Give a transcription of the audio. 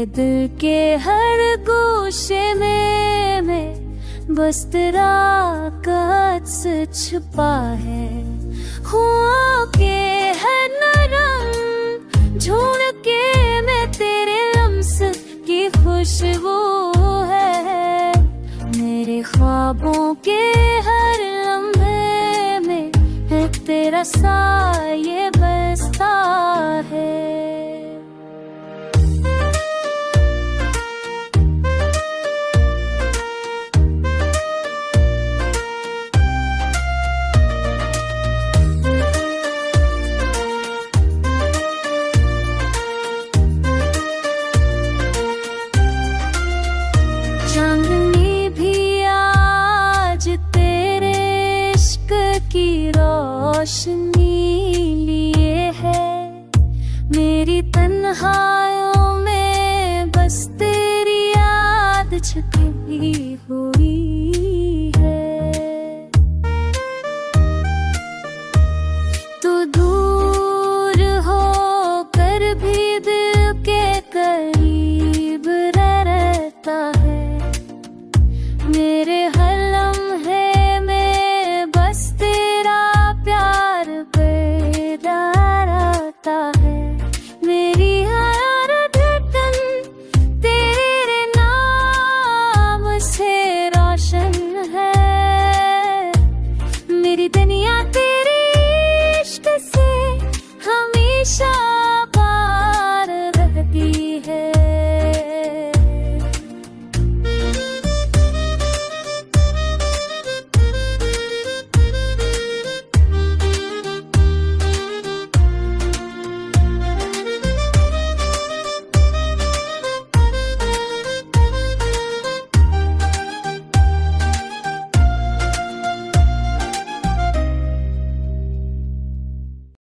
मेरे दिल के हर गोशे में बस तेरा कद्स छुपा है। हुआ के है नरम झूठ के मैं तेरे लम्स की खुशबू है। मेरे ख्वाबों के हर लम्हे में है तेरा साये बसता है। चांदनी भी आज तेरे इश्क की रोशनी लिए है। मेरी तन्हाइयों में बस तेरी याद छुपी